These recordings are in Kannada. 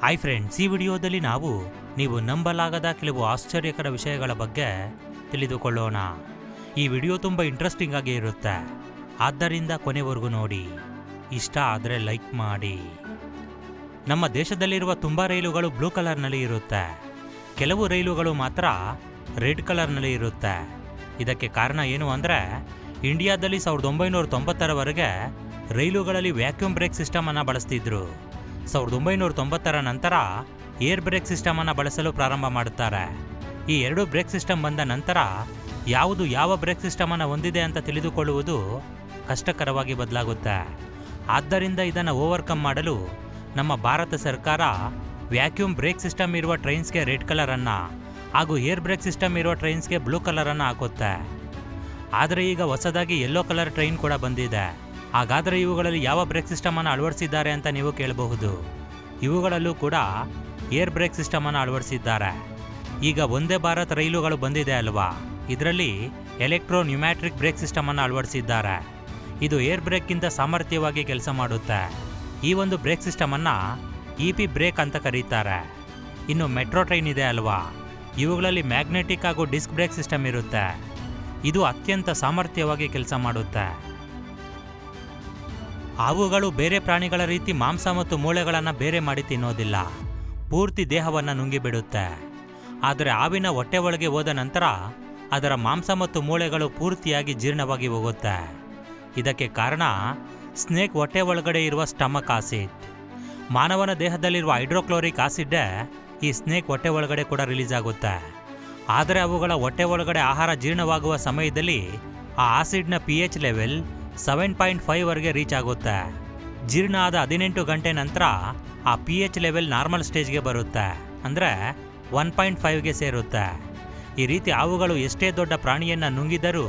ಹಾಯ್ ಫ್ರೆಂಡ್ಸ್, ಈ ವಿಡಿಯೋದಲ್ಲಿ ನೀವು ನಂಬಲಾಗದ ಕೆಲವು ಆಶ್ಚರ್ಯಕರ ವಿಷಯಗಳ ಬಗ್ಗೆ ತಿಳಿದುಕೊಳ್ಳೋಣ. ಈ ವಿಡಿಯೋ ತುಂಬ ಇಂಟ್ರೆಸ್ಟಿಂಗ್ ಆಗಿ ಇರುತ್ತೆ, ಆದ್ದರಿಂದ ಕೊನೆವರೆಗೂ ನೋಡಿ. ಇಷ್ಟ ಆದರೆ ಲೈಕ್ ಮಾಡಿ. ನಮ್ಮ ದೇಶದಲ್ಲಿರುವ ತುಂಬ ರೈಲುಗಳು ಬ್ಲೂ ಕಲರ್ನಲ್ಲಿ ಇರುತ್ತೆ. ಕೆಲವು ರೈಲುಗಳು ಮಾತ್ರ ರೆಡ್ ಕಲರ್ನಲ್ಲಿ ಇರುತ್ತೆ. ಇದಕ್ಕೆ ಕಾರಣ ಏನು ಅಂದರೆ, ಇಂಡಿಯಾದಲ್ಲಿ 1990ರವರೆಗೆ ರೈಲುಗಳಲ್ಲಿ ವ್ಯಾಕ್ಯೂಮ್ ಬ್ರೇಕ್ ಸಿಸ್ಟಮನ್ನು ಬಳಸ್ತಿದ್ರು. 1990ರ ನಂತರ ಏರ್ ಬ್ರೇಕ್ ಸಿಸ್ಟಮನ್ನು ಬಳಸಲು ಪ್ರಾರಂಭ ಮಾಡುತ್ತಾರೆ. ಈ ಎರಡು ಬ್ರೇಕ್ ಸಿಸ್ಟಮ್ ಬಂದ ನಂತರ ಯಾವುದು ಯಾವ ಬ್ರೇಕ್ ಸಿಸ್ಟಮನ್ನು ಹೊಂದಿದೆ ಅಂತ ತಿಳಿದುಕೊಳ್ಳುವುದು ಕಷ್ಟಕರವಾಗಿ ಬದಲಾಗುತ್ತೆ. ಆದ್ದರಿಂದ ಇದನ್ನು ಓವರ್ಕಮ್ ಮಾಡಲು ನಮ್ಮ ಭಾರತ ಸರ್ಕಾರ ವ್ಯಾಕ್ಯೂಮ್ ಬ್ರೇಕ್ ಸಿಸ್ಟಮ್ ಇರುವ ಟ್ರೈನ್ಸ್ಗೆ ರೆಡ್ ಕಲರನ್ನು ಹಾಗೂ ಏರ್ ಬ್ರೇಕ್ ಸಿಸ್ಟಮ್ ಇರುವ ಟ್ರೈನ್ಸ್ಗೆ ಬ್ಲೂ ಕಲರನ್ನು ಹಾಕುತ್ತೆ. ಆದರೆ ಈಗ ಹೊಸದಾಗಿ ಯೆಲ್ಲೋ ಕಲರ್ ಟ್ರೈನ್ ಕೂಡ ಬಂದಿದೆ. ಹಾಗಾದರೆ ಇವುಗಳಲ್ಲಿ ಯಾವ ಬ್ರೇಕ್ ಸಿಸ್ಟಮನ್ನು ಅಳವಡಿಸಿದ್ದಾರೆ ಅಂತ ನೀವು ಕೇಳಬಹುದು. ಇವುಗಳಲ್ಲೂ ಕೂಡ ಏರ್ ಬ್ರೇಕ್ ಸಿಸ್ಟಮನ್ನು ಅಳವಡಿಸಿದ್ದಾರೆ. ಈಗ ವಂದೇ ಭಾರತ್ ರೈಲುಗಳು ಬಂದಿದೆ ಅಲ್ವಾ, ಇದರಲ್ಲಿ ಎಲೆಕ್ಟ್ರೋ ನ್ಯೂಮ್ಯಾಟ್ರಿಕ್ ಬ್ರೇಕ್ ಸಿಸ್ಟಮನ್ನು ಅಳವಡಿಸಿದ್ದಾರೆ. ಇದು ಏರ್ ಬ್ರೇಕ್ಗಿಂತ ಸಾಮರ್ಥ್ಯವಾಗಿ ಕೆಲಸ ಮಾಡುತ್ತೆ. ಈ ಒಂದು ಬ್ರೇಕ್ ಸಿಸ್ಟಮನ್ನು EP ಬ್ರೇಕ್ ಅಂತ ಕರೀತಾರೆ. ಇನ್ನು ಮೆಟ್ರೋ ಟ್ರೈನ್ ಇದೆ ಅಲ್ವಾ, ಇವುಗಳಲ್ಲಿ ಮ್ಯಾಗ್ನೆಟಿಕ್ ಹಾಗೂ ಡಿಸ್ಕ್ ಬ್ರೇಕ್ ಸಿಸ್ಟಮ್ ಇರುತ್ತೆ. ಇದು ಅತ್ಯಂತ ಸಾಮರ್ಥ್ಯವಾಗಿ ಕೆಲಸ ಮಾಡುತ್ತೆ. ಹಾವುಗಳು ಬೇರೆ ಪ್ರಾಣಿಗಳ ರೀತಿ ಮಾಂಸ ಮತ್ತು ಮೂಳೆಗಳನ್ನು ಬೇರೆ ಮಾಡಿ ತಿನ್ನೋದಿಲ್ಲ, ಪೂರ್ತಿ ದೇಹವನ್ನು ನುಂಗಿಬಿಡುತ್ತೆ. ಆದರೆ ಹಾವಿನ ಹೊಟ್ಟೆ ಒಳಗೆ ಹೋದ ನಂತರ ಅದರ ಮಾಂಸ ಮತ್ತು ಮೂಳೆಗಳು ಪೂರ್ತಿಯಾಗಿ ಜೀರ್ಣವಾಗಿ ಹೋಗುತ್ತೆ. ಇದಕ್ಕೆ ಕಾರಣ ಸ್ನೇಕ್ ಹೊಟ್ಟೆ ಒಳಗಡೆ ಇರುವ ಸ್ಟಮಕ್ ಆಸಿಡ್. ಮಾನವನ ದೇಹದಲ್ಲಿರುವ ಹೈಡ್ರೋಕ್ಲೋರಿಕ್ ಆಸಿಡ್ಡೇ ಈ ಸ್ನೇಕ್ ಹೊಟ್ಟೆ ಒಳಗಡೆ ಕೂಡ ರಿಲೀಸ್ ಆಗುತ್ತೆ. ಆದರೆ ಅವುಗಳ ಹೊಟ್ಟೆ ಒಳಗಡೆ ಆಹಾರ ಜೀರ್ಣವಾಗುವ ಸಮಯದಲ್ಲಿ ಆ ಆಸಿಡ್ನ pH ಲೆವೆಲ್ 7.5ವರೆಗೆ ರೀಚ್ ಆಗುತ್ತೆ. ಜೀರ್ಣ ಆದ 18 ಗಂಟೆ ನಂತರ ಆ pH ಲೆವೆಲ್ ನಾರ್ಮಲ್ ಸ್ಟೇಜ್ಗೆ ಬರುತ್ತೆ, ಅಂದರೆ 1.5ಗೆ ಸೇರುತ್ತೆ. ಈ ರೀತಿ ಹಾವುಗಳು ಎಷ್ಟೇ ದೊಡ್ಡ ಪ್ರಾಣಿಯನ್ನು ನುಂಗಿದರೂ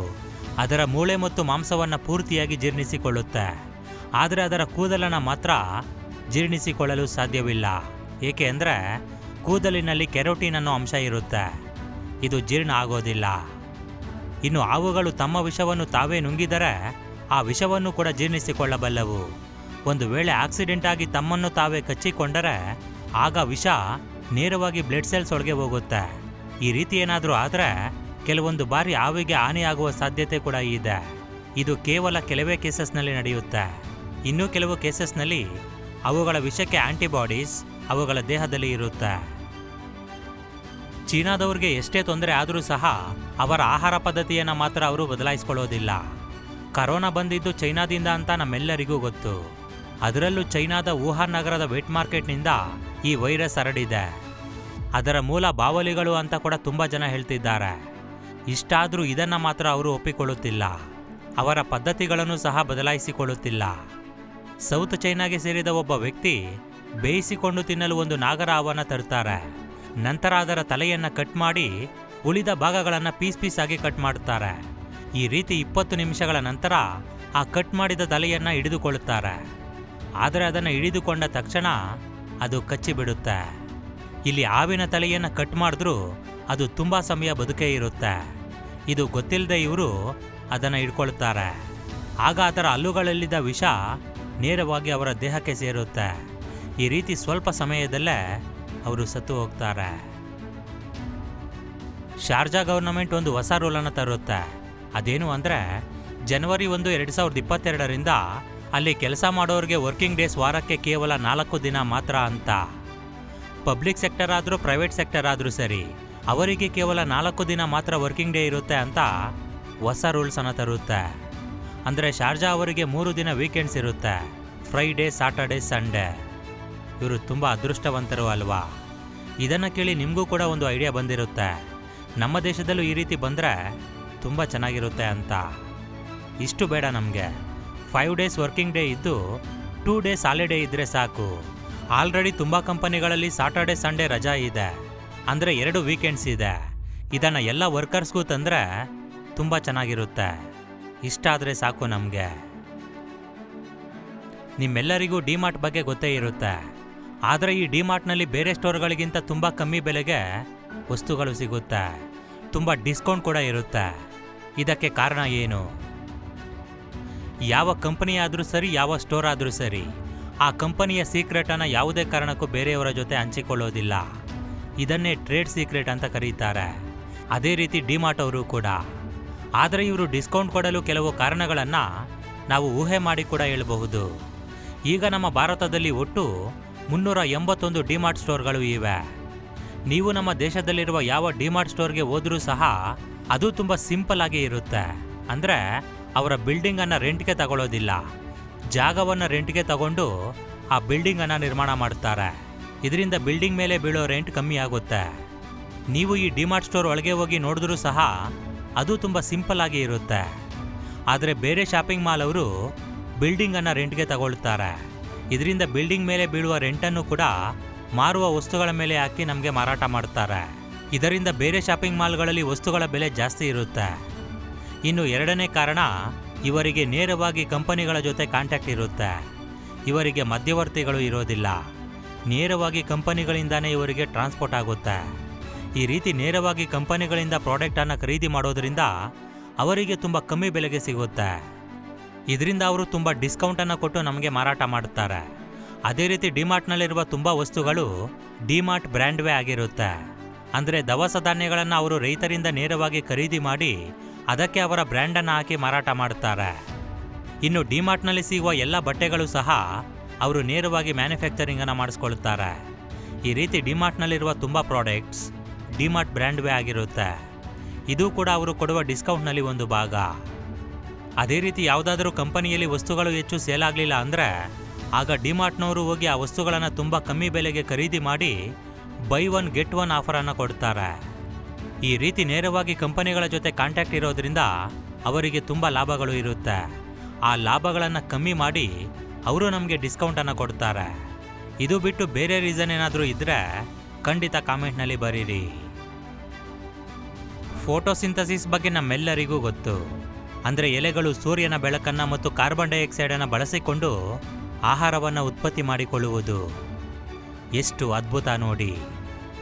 ಅದರ ಮೂಳೆ ಮತ್ತು ಮಾಂಸವನ್ನು ಪೂರ್ತಿಯಾಗಿ ಜೀರ್ಣಿಸಿಕೊಳ್ಳುತ್ತೆ. ಆದರೆ ಅದರ ಕೂದಲನ್ನು ಮಾತ್ರ ಜೀರ್ಣಿಸಿಕೊಳ್ಳಲು ಸಾಧ್ಯವಿಲ್ಲ. ಏಕೆ ಅಂದರೆ ಕೂದಲಿನಲ್ಲಿ ಕೆರೋಟಿನ್ ಅನ್ನೋ ಅಂಶ ಇರುತ್ತೆ, ಇದು ಜೀರ್ಣ ಆಗೋದಿಲ್ಲ. ಇನ್ನು ಹಾವುಗಳು ತಮ್ಮ ವಿಷವನ್ನು ತಾವೇ ನುಂಗಿದರೆ ಆ ವಿಷವನ್ನು ಕೂಡ ಜೀರ್ಣಿಸಿಕೊಳ್ಳಬಲ್ಲವು. ಒಂದು ವೇಳೆ ಆಕ್ಸಿಡೆಂಟ್ ಆಗಿ ತಮ್ಮನ್ನು ತಾವೇ ಕಚ್ಚಿಕೊಂಡರೆ ಆಗ ವಿಷ ನೇರವಾಗಿ ಬ್ಲಡ್ ಸೆಲ್ಸ್ ಒಳಗೆ ಹೋಗುತ್ತೆ. ಈ ರೀತಿ ಏನಾದರೂ ಆದರೆ ಕೆಲವೊಂದು ಬಾರಿ ಹಾವಿಗೆ ಹಾನಿಯಾಗುವ ಸಾಧ್ಯತೆ ಕೂಡ ಇದೆ. ಇದು ಕೇವಲ ಕೆಲವೇ ಕೇಸಸ್ನಲ್ಲಿ ನಡೆಯುತ್ತೆ. ಇನ್ನೂ ಕೆಲವು ಕೇಸಸ್ನಲ್ಲಿ ಅವುಗಳ ವಿಷಕ್ಕೆ ಆಂಟಿಬಾಡೀಸ್ ಅವುಗಳ ದೇಹದಲ್ಲಿ ಇರುತ್ತೆ. ಚೀನಾದವ್ರಿಗೆ ಎಷ್ಟೇ ತೊಂದರೆ ಆದರೂ ಸಹ ಅವರ ಆಹಾರ ಪದ್ಧತಿಯನ್ನು ಮಾತ್ರ ಅವರು ಬದಲಾಯಿಸಿಕೊಳ್ಳೋದಿಲ್ಲ. ಕರೋನಾ ಬಂದಿದ್ದು ಚೈನಾದಿಂದ ಅಂತ ನಮ್ಮೆಲ್ಲರಿಗೂ ಗೊತ್ತು. ಅದರಲ್ಲೂ ಚೈನಾದ ವುಹಾನ್ ನಗರದ ವೆಟ್ ಮಾರ್ಕೆಟ್ನಿಂದ ಈ ವೈರಸ್ ಹರಡಿದೆ. ಅದರ ಮೂಲ ಬಾವಲಿಗಳು ಅಂತ ಕೂಡ ತುಂಬ ಜನ ಹೇಳ್ತಿದ್ದಾರೆ. ಇಷ್ಟಾದರೂ ಇದನ್ನು ಮಾತ್ರ ಅವರು ಒಪ್ಪಿಕೊಳ್ಳುತ್ತಿಲ್ಲ. ಅವರ ಪದ್ಧತಿಗಳನ್ನು ಸಹ ಬದಲಾಯಿಸಿಕೊಳ್ಳುತ್ತಿಲ್ಲ. ಸೌತ್ ಚೈನಾಗೆ ಸೇರಿದ ಒಬ್ಬ ವ್ಯಕ್ತಿ ಬೇಯಿಸಿಕೊಂಡು ತಿನ್ನಲು ಒಂದು ನಾಗರ ಹಾವನ್ನು ತರುತ್ತಾರೆ. ನಂತರ ಅದರ ತಲೆಯನ್ನು ಕಟ್ ಮಾಡಿ ಉಳಿದ ಭಾಗಗಳನ್ನು ಪೀಸ್ ಆಗಿ ಕಟ್ ಮಾಡುತ್ತಾರೆ. ಈ ರೀತಿ 20 ನಿಮಿಷಗಳ ನಂತರ ಆ ಕಟ್ ಮಾಡಿದ ತಲೆಯನ್ನು ಹಿಡಿದುಕೊಳ್ಳುತ್ತಾರೆ. ಆದರೆ ಅದನ್ನು ಹಿಡಿದುಕೊಂಡ ತಕ್ಷಣ ಅದು ಕಚ್ಚಿಬಿಡುತ್ತೆ. ಇಲ್ಲಿ ಹಾವಿನ ತಲೆಯನ್ನು ಕಟ್ ಮಾಡಿದ್ರೂ ಅದು ತುಂಬ ಸಮಯ ಬದುಕೇ ಇರುತ್ತೆ. ಇದು ಗೊತ್ತಿಲ್ಲದೆ ಇವರು ಅದನ್ನು ಹಿಡ್ಕೊಳ್ತಾರೆ. ಆಗ ಅದರ ಹಲ್ಲುಗಳಲ್ಲಿದ್ದ ವಿಷ ನೇರವಾಗಿ ಅವರ ದೇಹಕ್ಕೆ ಸೇರುತ್ತೆ. ಈ ರೀತಿ ಸ್ವಲ್ಪ ಸಮಯದಲ್ಲೇ ಅವರು ಸತ್ತು ಹೋಗ್ತಾರೆ. ಶಾರ್ಜಾ ಗವರ್ನಮೆಂಟ್ ಒಂದು ಹೊಸ ರೂಲನ್ನು ತರುತ್ತೆ. ಅದೇನು ಅಂದರೆ, ಜನವರಿ 1, 2022ರಿಂದ ಅಲ್ಲಿ ಕೆಲಸ ಮಾಡೋರಿಗೆ ವರ್ಕಿಂಗ್ ಡೇಸ್ ವಾರಕ್ಕೆ ಕೇವಲ 4 ದಿನ ಮಾತ್ರ ಅಂತ. ಪಬ್ಲಿಕ್ ಸೆಕ್ಟರ್ ಆದರೂ ಪ್ರೈವೇಟ್ ಸೆಕ್ಟರ್ ಆದರೂ ಸರಿ, ಅವರಿಗೆ ಕೇವಲ 4 ದಿನ ಮಾತ್ರ ವರ್ಕಿಂಗ್ ಡೇ ಇರುತ್ತೆ ಅಂತ ಹೊಸ ರೂಲ್ಸನ್ನು ತರುತ್ತೆ. ಅಂದರೆ ಶಾರ್ಜಾ ಅವರಿಗೆ 3 ದಿನ ವೀಕೆಂಡ್ಸ್ ಇರುತ್ತೆ, ಫ್ರೈಡೇ, ಸಾಟರ್ಡೇ, ಸಂಡೇ. ಇವರು ತುಂಬ ಅದೃಷ್ಟವಂತರು ಅಲ್ವಾ? ಇದನ್ನು ಕೇಳಿ ನಿಮಗೂ ಕೂಡ ಒಂದು ಐಡಿಯಾ ಬಂದಿರುತ್ತೆ, ನಮ್ಮ ದೇಶದಲ್ಲೂ ಈ ರೀತಿ ಬಂದರೆ ತುಂಬ ಚೆನ್ನಾಗಿರುತ್ತೆ ಅಂತ. ಇಷ್ಟು ಬೇಡ ನಮಗೆ, 5 ಡೇಸ್ ವರ್ಕಿಂಗ್ ಡೇ ಇದ್ದು 2 ಡೇಸ್ ಹಾಲಿಡೇ ಇದ್ದರೆ ಸಾಕು. ಆಲ್ರೆಡಿ ತುಂಬ ಕಂಪನಿಗಳಲ್ಲಿ ಸಾಟರ್ಡೇ ಸಂಡೇ ರಜಾ ಇದೆ, ಅಂದರೆ 2 ವೀಕೆಂಡ್ಸ್ ಇದೆ. ಇದನ್ನು ಎಲ್ಲ ವರ್ಕರ್ಸ್ಗೂ ತಂದರೆ ತುಂಬ ಚೆನ್ನಾಗಿರುತ್ತೆ. ಇಷ್ಟಾದರೆ ಸಾಕು ನಮಗೆ. ನಿಮ್ಮೆಲ್ಲರಿಗೂ ಡಿಮಾರ್ಟ್ ಬಗ್ಗೆ ಗೊತ್ತೇ ಇರುತ್ತೆ. ಆದರೆ ಈ ಡಿಮಾರ್ಟ್ನಲ್ಲಿ ಬೇರೆ ಸ್ಟೋರ್ಗಳಿಗಿಂತ ತುಂಬ ಕಮ್ಮಿ ಬೆಲೆಗೆ ವಸ್ತುಗಳು ಸಿಗುತ್ತೆ, ತುಂಬ ಡಿಸ್ಕೌಂಟ್ ಕೂಡ ಇರುತ್ತೆ. ಇದಕ್ಕೆ ಕಾರಣ ಏನು? ಯಾವ ಕಂಪನಿ ಆದರೂ ಸರಿ, ಯಾವ ಸ್ಟೋರ್ ಆದರೂ ಸರಿ, ಆ ಕಂಪನಿಯ ಸೀಕ್ರೆಟನ್ನು ಯಾವುದೇ ಕಾರಣಕ್ಕೂ ಬೇರೆಯವರ ಜೊತೆ ಹಂಚಿಕೊಳ್ಳೋದಿಲ್ಲ. ಇದನ್ನೇ ಟ್ರೇಡ್ ಸೀಕ್ರೆಟ್ ಅಂತ ಕರೀತಾರೆ. ಅದೇ ರೀತಿ ಡಿಮಾರ್ಟ್ ಅವರು ಕೂಡ. ಆದರೆ ಇವರು ಡಿಸ್ಕೌಂಟ್ ಕೊಡಲು ಕೆಲವು ಕಾರಣಗಳನ್ನು ನಾವು ಊಹೆ ಮಾಡಿ ಕೂಡ ಹೇಳಬಹುದು. ಈಗ ನಮ್ಮ ಭಾರತದಲ್ಲಿ ಒಟ್ಟು 381 ಡಿಮಾರ್ಟ್ ಸ್ಟೋರ್ಗಳು ಇವೆ. ನೀವು ನಮ್ಮ ದೇಶದಲ್ಲಿರುವ ಯಾವ ಡಿಮಾರ್ಟ್ ಸ್ಟೋರ್ಗೆ ಹೋದ್ರೂ ಸಹ ಅದು ತುಂಬ ಸಿಂಪಲ್ ಆಗಿ ಇರುತ್ತೆ. ಅಂದರೆ ಅವರ ಬಿಲ್ಡಿಂಗನ್ನು ರೆಂಟ್ಗೆ ತಗೊಳ್ಳೋದಿಲ್ಲ, ಜಾಗವನ್ನು ರೆಂಟ್ಗೆ ತಗೊಂಡು ಆ ಬಿಲ್ಡಿಂಗನ್ನು ನಿರ್ಮಾಣ ಮಾಡ್ತಾರೆ. ಇದರಿಂದ ಬಿಲ್ಡಿಂಗ್ ಮೇಲೆ ಬೀಳೋ ರೆಂಟ್ ಕಮ್ಮಿ ಆಗುತ್ತೆ. ನೀವು ಈ ಡಿಮಾರ್ಟ್ ಸ್ಟೋರ್ ಒಳಗೆ ಹೋಗಿ ನೋಡಿದ್ರೂ ಸಹ ಅದು ತುಂಬ ಸಿಂಪಲ್ ಆಗಿ ಇರುತ್ತೆ. ಆದರೆ ಬೇರೆ ಶಾಪಿಂಗ್ ಮಾಲ್ ಅವರು ಬಿಲ್ಡಿಂಗನ್ನು ರೆಂಟ್ಗೆ ತಗೊಳ್ತಾರೆ. ಇದರಿಂದ ಬಿಲ್ಡಿಂಗ್ ಮೇಲೆ ಬೀಳುವ ರೆಂಟನ್ನು ಕೂಡ ಮಾರುವ ವಸ್ತುಗಳ ಮೇಲೆ ಹಾಕಿ ನಮಗೆ ಮಾರಾಟ ಮಾಡ್ತಾರೆ. ಇದರಿಂದ ಬೇರೆ ಶಾಪಿಂಗ್ ಮಾಲ್ಗಳಲ್ಲಿ ವಸ್ತುಗಳ ಬೆಲೆ ಜಾಸ್ತಿ ಇರುತ್ತೆ. ಇನ್ನು ಎರಡನೇ ಕಾರಣ, ಇವರಿಗೆ ನೇರವಾಗಿ ಕಂಪನಿಗಳ ಜೊತೆ ಕಾಂಟ್ಯಾಕ್ಟ್ ಇರುತ್ತೆ. ಇವರಿಗೆ ಮಧ್ಯವರ್ತಿಗಳು ಇರೋದಿಲ್ಲ. ನೇರವಾಗಿ ಕಂಪನಿಗಳಿಂದಾನೇ ಇವರಿಗೆ ಟ್ರಾನ್ಸ್ಪೋರ್ಟ್ ಆಗುತ್ತೆ. ಈ ರೀತಿ ನೇರವಾಗಿ ಕಂಪನಿಗಳಿಂದ ಪ್ರಾಡಕ್ಟನ್ನು ಖರೀದಿ ಮಾಡೋದ್ರಿಂದ ಅವರಿಗೆ ತುಂಬ ಕಮ್ಮಿ ಬೆಲೆಗೆ ಸಿಗುತ್ತೆ. ಇದರಿಂದ ಅವರು ತುಂಬ ಡಿಸ್ಕೌಂಟನ್ನು ಕೊಟ್ಟು ನಮಗೆ ಮಾರಾಟ ಮಾಡುತ್ತಾರೆ. ಅದೇ ರೀತಿ ಡಿಮಾರ್ಟ್ನಲ್ಲಿರುವ ತುಂಬ ವಸ್ತುಗಳು ಡಿಮಾರ್ಟ್ ಬ್ರ್ಯಾಂಡ್ವೇ ಆಗಿರುತ್ತೆ. ಅಂದರೆ ದವಸ ಧಾನ್ಯಗಳನ್ನು ಅವರು ರೈತರಿಂದ ನೇರವಾಗಿ ಖರೀದಿ ಮಾಡಿ ಅದಕ್ಕೆ ಅವರ ಬ್ರ್ಯಾಂಡನ್ನು ಹಾಕಿ ಮಾರಾಟ ಮಾಡುತ್ತಾರೆ. ಇನ್ನು ಡಿಮಾರ್ಟ್ನಲ್ಲಿ ಸಿಗುವ ಎಲ್ಲ ಬಟ್ಟೆಗಳು ಸಹ ಅವರು ನೇರವಾಗಿ ಮ್ಯಾನುಫ್ಯಾಕ್ಚರಿಂಗನ್ನು ಮಾಡಿಸ್ಕೊಳ್ತಾರೆ. ಈ ರೀತಿ ಡಿಮಾರ್ಟ್ನಲ್ಲಿರುವ ತುಂಬ ಪ್ರಾಡಕ್ಟ್ಸ್ ಡಿಮಾರ್ಟ್ ಬ್ರ್ಯಾಂಡ್ವೇ ಆಗಿರುತ್ತೆ. ಇದು ಕೂಡ ಅವರು ಕೊಡುವ ಡಿಸ್ಕೌಂಟ್ನಲ್ಲಿ ಒಂದು ಭಾಗ. ಅದೇ ರೀತಿ ಯಾವುದಾದ್ರೂ ಕಂಪನಿಯಲ್ಲಿ ವಸ್ತುಗಳು ಹೆಚ್ಚು ಸೇಲ್ ಆಗಲಿಲ್ಲ ಅಂದರೆ ಆಗ ಡಿಮಾರ್ಟ್ನವರು ಹೋಗಿ ಆ ವಸ್ತುಗಳನ್ನು ತುಂಬ ಕಮ್ಮಿ ಬೆಲೆಗೆ ಖರೀದಿ ಮಾಡಿ ಬೈ ಒನ್ ಗೆಟ್ ಒನ್ ಆಫರನ್ನು ಕೊಡ್ತಾರೆ. ಈ ರೀತಿ ನೇರವಾಗಿ ಕಂಪನಿಗಳ ಜೊತೆ ಕಾಂಟ್ಯಾಕ್ಟ್ ಇರೋದ್ರಿಂದ ಅವರಿಗೆ ತುಂಬ ಲಾಭಗಳು ಇರುತ್ತೆ. ಆ ಲಾಭಗಳನ್ನು ಕಮ್ಮಿ ಮಾಡಿ ಅವರು ನಮಗೆ ಡಿಸ್ಕೌಂಟನ್ನು ಕೊಡ್ತಾರೆ. ಇದು ಬಿಟ್ಟು ಬೇರೆ ರೀಸನ್ ಏನಾದರೂ ಇದ್ದರೆ ಖಂಡಿತ ಕಾಮೆಂಟ್ನಲ್ಲಿ ಬರೀರಿ. ಫೋಟೋಸಿಂಥಸಿಸ್ ಬಗ್ಗೆ ನಮ್ಮೆಲ್ಲರಿಗೂ ಗೊತ್ತು. ಅಂದರೆ ಎಲೆಗಳು ಸೂರ್ಯನ ಬೆಳಕನ್ನು ಮತ್ತು ಕಾರ್ಬನ್ ಡೈಆಕ್ಸೈಡನ್ನು ಬಳಸಿಕೊಂಡು ಆಹಾರವನ್ನು ಉತ್ಪತ್ತಿ ಮಾಡಿಕೊಳ್ಳುವುದು. ಎಷ್ಟು ಅದ್ಭುತ ನೋಡಿ.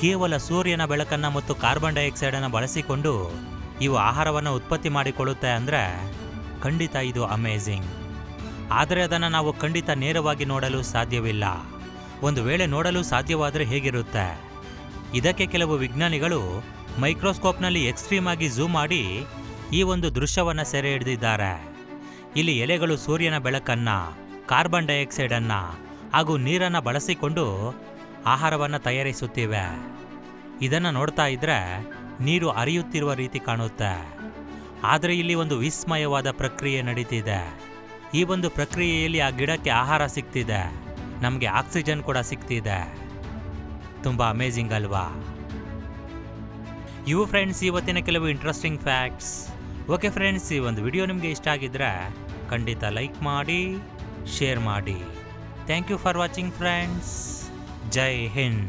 ಕೇವಲ ಸೂರ್ಯನ ಬೆಳಕನ್ನು ಮತ್ತು ಕಾರ್ಬನ್ ಡೈಆಕ್ಸೈಡನ್ನು ಬಳಸಿಕೊಂಡು ಇವು ಆಹಾರವನ್ನು ಉತ್ಪತ್ತಿ ಮಾಡಿಕೊಳ್ಳುತ್ತೆ ಅಂದರೆ ಖಂಡಿತ ಇದು ಅಮೇಝಿಂಗ್. ಆದರೆ ಅದನ್ನು ನಾವು ಖಂಡಿತ ನೇರವಾಗಿ ನೋಡಲು ಸಾಧ್ಯವಿಲ್ಲ. ಒಂದು ವೇಳೆ ನೋಡಲು ಸಾಧ್ಯವಾದರೆ ಹೇಗಿರುತ್ತೆ? ಇದಕ್ಕೆ ಕೆಲವು ವಿಜ್ಞಾನಿಗಳು ಮೈಕ್ರೋಸ್ಕೋಪ್ನಲ್ಲಿ ಎಕ್ಸ್ಟ್ರೀಮ್ ಆಗಿ ಝೂಮ್ ಮಾಡಿ ಈ ಒಂದು ದೃಶ್ಯವನ್ನು ಸೆರೆ ಹಿಡಿದಿದ್ದಾರೆ. ಇಲ್ಲಿ ಎಲೆಗಳು ಸೂರ್ಯನ ಬೆಳಕನ್ನು, ಕಾರ್ಬನ್ ಡೈಆಕ್ಸೈಡನ್ನು ಹಾಗೂ ನೀರನ್ನು ಬಳಸಿಕೊಂಡು ಆಹಾರವನ್ನು ತಯಾರಿಸುತ್ತಿವೆ. ಇದನ್ನು ನೋಡ್ತಾ ಇದ್ರೆ ನೀರು ಹರಿಯುತ್ತಿರುವ ರೀತಿ ಕಾಣುತ್ತೆ. ಆದರೆ ಇಲ್ಲಿ ಒಂದು ವಿಸ್ಮಯವಾದ ಪ್ರಕ್ರಿಯೆ ನಡೀತಿದೆ. ಈ ಒಂದು ಪ್ರಕ್ರಿಯೆಯಲ್ಲಿ ಆ ಗಿಡಕ್ಕೆ ಆಹಾರ ಸಿಗ್ತಿದೆ, ನಮಗೆ ಆಕ್ಸಿಜನ್ ಕೂಡ ಸಿಗ್ತಿದೆ. ತುಂಬ ಅಮೇಝಿಂಗ್ ಅಲ್ವಾ? ಇವು ಫ್ರೆಂಡ್ಸ್ ಇವತ್ತಿನ ಕೆಲವು ಇಂಟ್ರೆಸ್ಟಿಂಗ್ ಫ್ಯಾಕ್ಟ್ಸ್. ಓಕೆ ಫ್ರೆಂಡ್ಸ್, ಈ ಒಂದು ವಿಡಿಯೋ ನಿಮಗೆ ಇಷ್ಟ ಆಗಿದ್ರೆ ಖಂಡಿತ ಲೈಕ್ ಮಾಡಿ, ಶೇರ್ ಮಾಡಿ. Thank you for watching friends. Jai Hind.